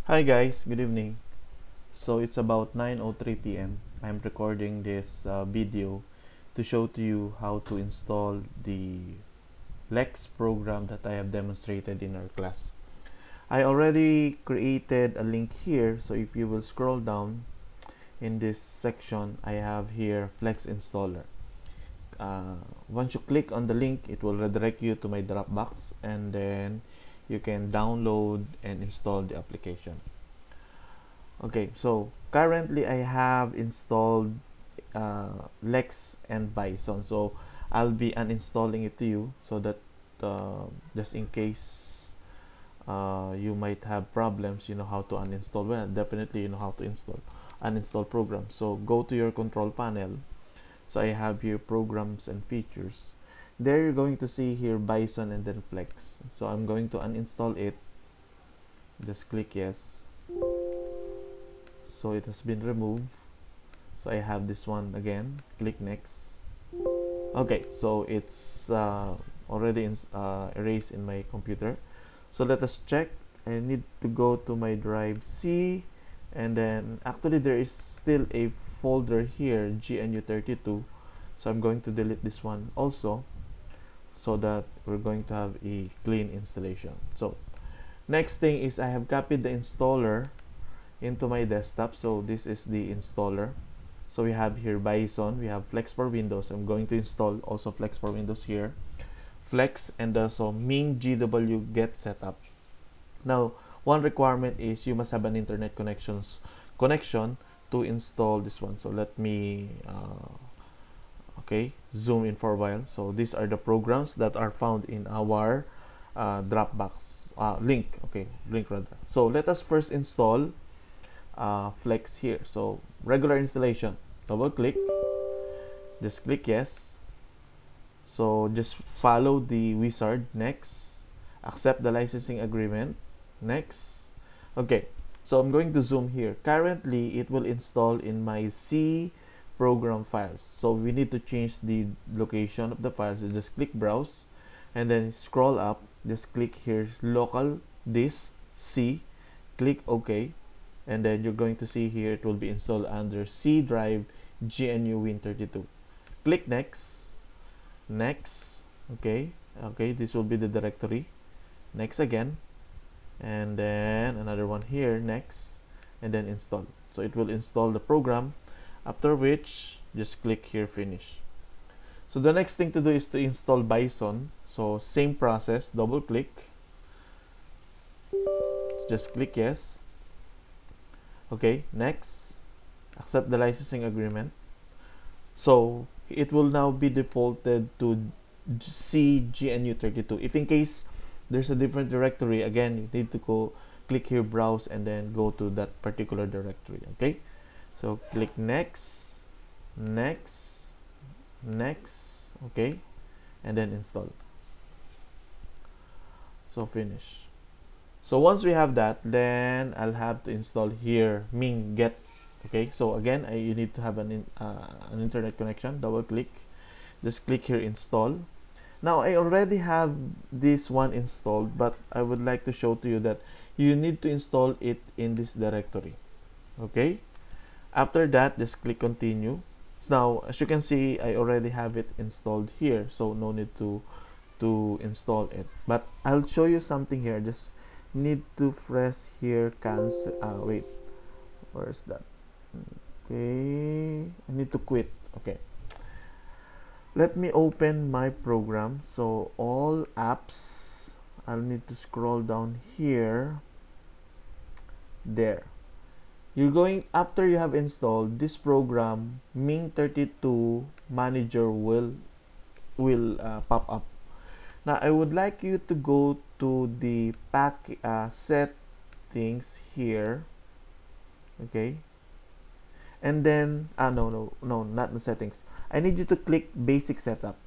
Hi guys, good evening. So it's about 9:03 p.m. I'm recording this video to show to you how to install the Lex program that I have demonstrated in our class. I already created a link here, so if you will scroll down in this section, I have here Flex Installer. Once you click on the link, it will redirect you to my Dropbox, and then you can download and install the application. Okay, so currently I have installed Lex and Bison, so I'll be uninstalling it to you so that just in case you might have problems, you know how to uninstall. Well, definitely you know how to uninstall programs. So go to your control panel. So I have here programs and features. There you're going to see here Bison and then Flex. So I'm going to uninstall it. Just click yes. So it has been removed. So I have this one again. Click next. Okay, so it's already erased in my computer. So let us check. I need to go to my drive C, and then actually there is still a folder here, GNU32. So I'm going to delete this one also, so that we're going to have a clean installation. So next thing is I have copied the installer into my desktop. So this is the installer. So we have here Bison, we have Flex for Windows. I'm going to install also Flex for Windows here, Flex, and also Ming GW get setup. Now one requirement is you must have an internet connection to install this one. So let me okay, zoom in for a while. So these are the programs that are found in our Dropbox link. Okay, link rather. So let us first install Flex here. So regular installation, double click, just click yes. So just follow the wizard, next, accept the licensing agreement, next. Okay, so I'm going to zoom here. Currently it will install in my C program files, so we need to change the location of the files. So just click browse and then scroll up, just click here local disk C, click OK, and then you're going to see here it will be installed under C drive GNU Win32. Click next, next. Okay, this will be the directory. Next again, and then another one here, next, and then install. So it will install the program, after which just click here finish. So the next thing to do is to install Bison. So same process, double click, just click yes. Okay, next, accept the licensing agreement. So it will now be defaulted to CGNU32. If in case there's a different directory, again you need to go click here browse and then go to that particular directory. Okay, so click next, next, next. Okay, and then install. So finish. So once we have that, then I'll have to install here Ming get. Okay, so again you need to have an internet connection. Double click, just click here install. Now I already have this one installed, but I would like to show to you that you need to install it in this directory. Okay, after that just click continue. So now as you can see I already have it installed here, so no need to install it, but I'll show you something here. Just need to press here cancel. Wait, where's that? Okay, I need to quit. Okay, let me open my program. So all apps, I'll need to scroll down here. There, you're going, after you have installed this program, Ming32 manager will pop up. Now I would like you to go to the settings here. Okay, and then no, not the settings. I need you to click basic setup.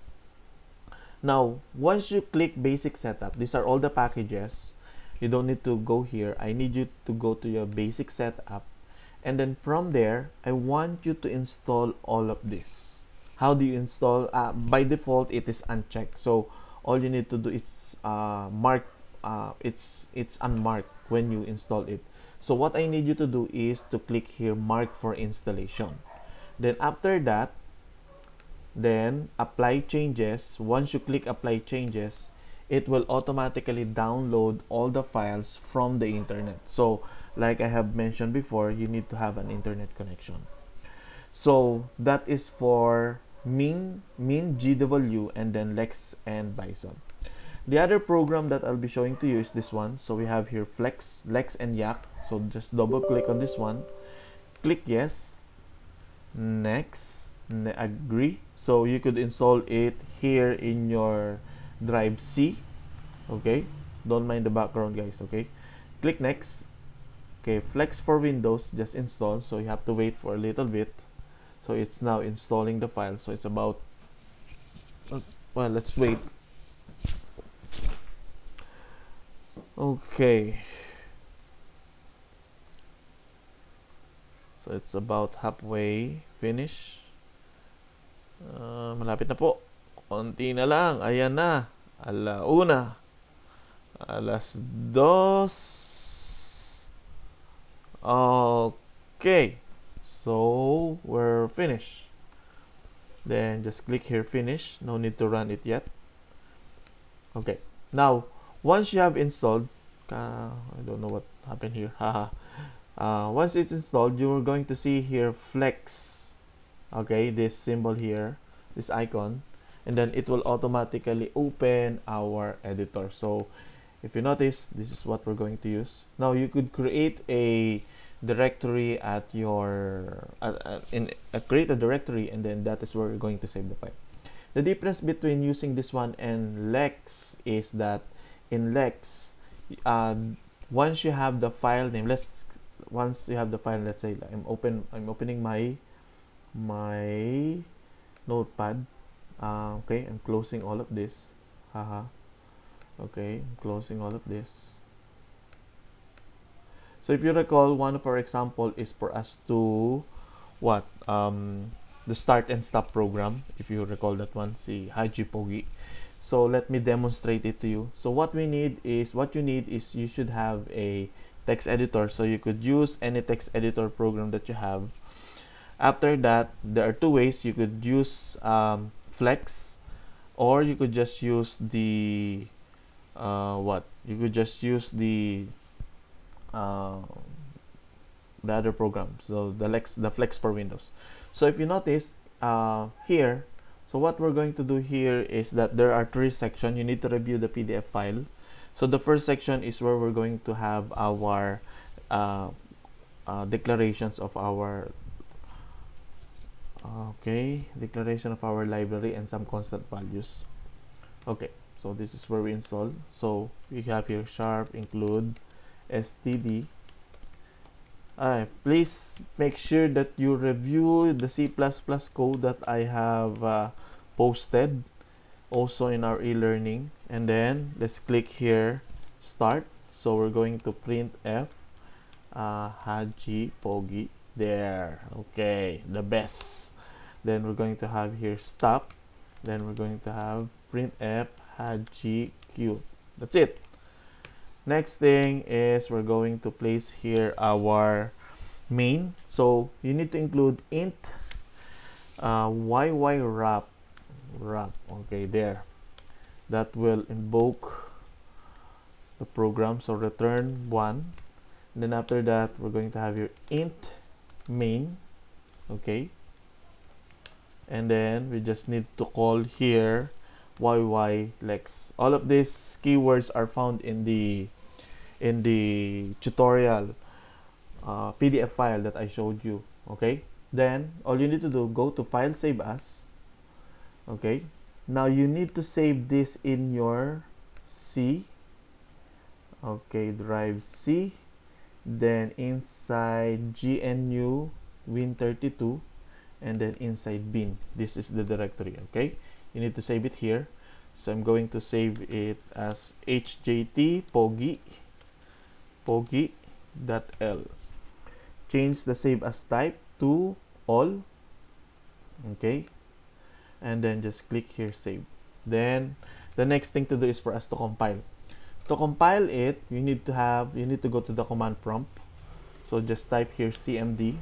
Now once you click basic setup, these are all the packages. You don't need to go here. I need you to go to your basic setup, and then from there I want you to install all of this. How do you install? By default it is unchecked, so all you need to do is mark it's unmarked when you install it. So what I need you to do is to click here, mark for installation. Then after that, then apply changes. Once you click apply changes, it will automatically download all the files from the internet. So like I have mentioned before, you need to have an internet connection. So that is for min GW, and then Lex and Bison. The other program that I'll be showing to you is this one. So we have here Flex, Lex, and Yak. So just double click on this one, click yes, next, agree. So you could install it here in your drive C. Okay, don't mind the background, guys. Okay, click next. Okay, Flex for Windows just install, so you have to wait for a little bit. So it's now installing the file. So it's about, well, let's wait. Okay, so it's about halfway finish. Malapit na po, konti na lang. Ayan na, alauna, alas 2. Okay, so we're finished. Then just click here finish. No need to run it yet. Okay, now once you have installed, I don't know what happened here. Once it's installed, you're going to see here Flex. Okay, this symbol here, this icon, and then it will automatically open our editor. So if you notice, this is what we're going to use. Now you could create a directory at your create a directory, and then that is where you're going to save the file. The difference between using this one and Lex is that in Lex, once you have the file name, once you have the file, let's say I'm opening my notepad. Okay, I'm closing all of this. Okay, I'm closing all of this. So if you recall, one of our example is for us to what the start and stop program. If you recall that one, see Haji Pogi. So let me demonstrate it to you. So what you need is you should have a text editor. So you could use any text editor program that you have. After that, there are two ways. You could use Flex, or you could just use the you could just use the other program, so the Flex for Windows. So if you notice here, so what we're going to do here is that there are 3 sections. You need to review the PDF file. So the first section is where we're going to have our declarations of our declaration of our library and some constant values. Okay, so this is where we install. So we have here sharp include std. Please make sure that you review the C++ code that I have posted also in our e-learning, and then let's click here start. So we're going to print f Haji Pogi there. Okay, the best. Then we're going to have here stop. Then we're going to have print f Haji Q. That's it. Next thing is we're going to place here our main. So you need to include int yy wrap. Okay, there. That will invoke the program. So return 1. And then after that, we're going to have your int main. Okay. And then we just need to call here YYLex. All of these keywords are found in the tutorial PDF file that I showed you. Okay, then all you need to do, go to file, save as. Okay, now you need to save this in your C. Okay, drive C, then inside GNU Win32, and then inside bin. This is the directory. Okay, you need to save it here. So I'm going to save it as hjt pogi.l. Change the save as type to all. Okay, and then just click here save. Then the next thing to do is for us to compile. To compile it, you need to go to the command prompt. So just type here cmd.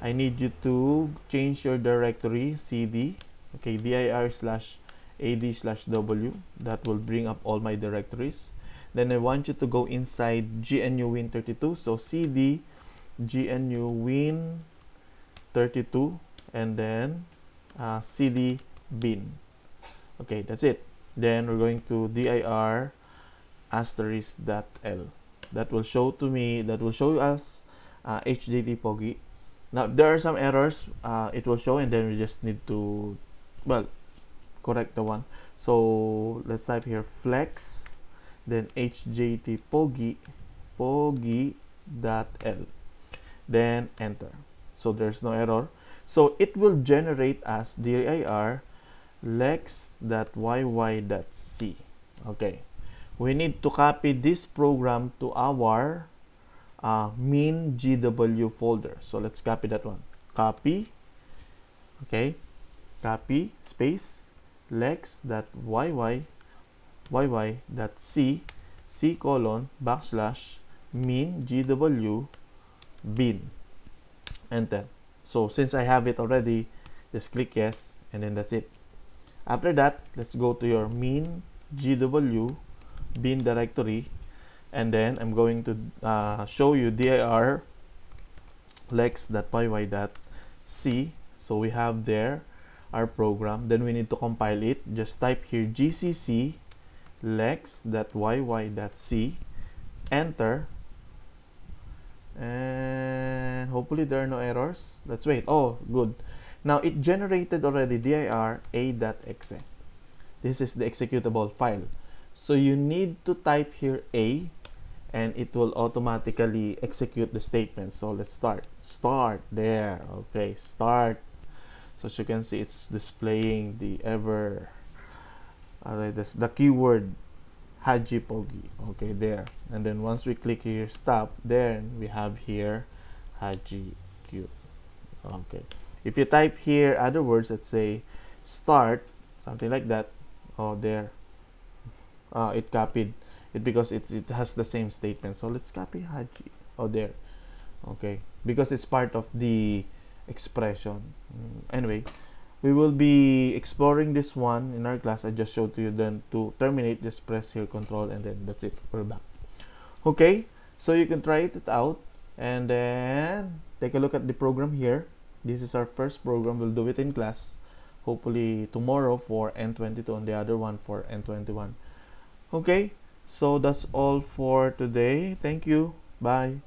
I need you to change your directory cd, okay, dir slash ad slash w. That will bring up all my directories. Then I want you to go inside gnu win32. So cd gnu win32 and then cd bin. Okay, that's it. Then we're going to dir *l. That will show to me, that will show us HJT Pogi. Now there are some errors it will show, and then we just need to, well, correct the one. So let's type here flex, then HJT Pogi .l, then enter. So there's no error. So it will generate as dir lex.yy.c. Okay, we need to copy this program to our min GW folder. So let's copy that one. Copy, okay, copy space lex.yy.c :min GW bin. Enter. So since I have it already, just click yes, and then that's it. After that, let's go to your min GW bin directory, and then I'm going to show you dir lex.yy.c. So we have there our program. Then we need to compile it. Just type here gcc lex.yy.c, enter, and hopefully there are no errors. Let's wait. Oh, good. Now it generated already dir a.exe. This is the executable file. So you need to type here a, and it will automatically execute the statement. So let's start there. Okay, start. So as you can see, it's displaying the the keyword Haji Pogi. Okay, there. And then once we click here stop, then we have here Haji Q. Okay, if you type here other words, let's say start, something like that, oh, there, it copied it because it has the same statement. So let's copy Haji. Oh, there. Okay, because it's part of the expression. Anyway, we will be exploring this one in our class. I just showed to you. Then to terminate, just press here control, and then that's it, we're back. Okay, so you can try it out and then take a look at the program here. This is our first program. We'll do it in class, hopefully tomorrow for N22 and the other one for N21. Okay, so that's all for today. Thank you. Bye.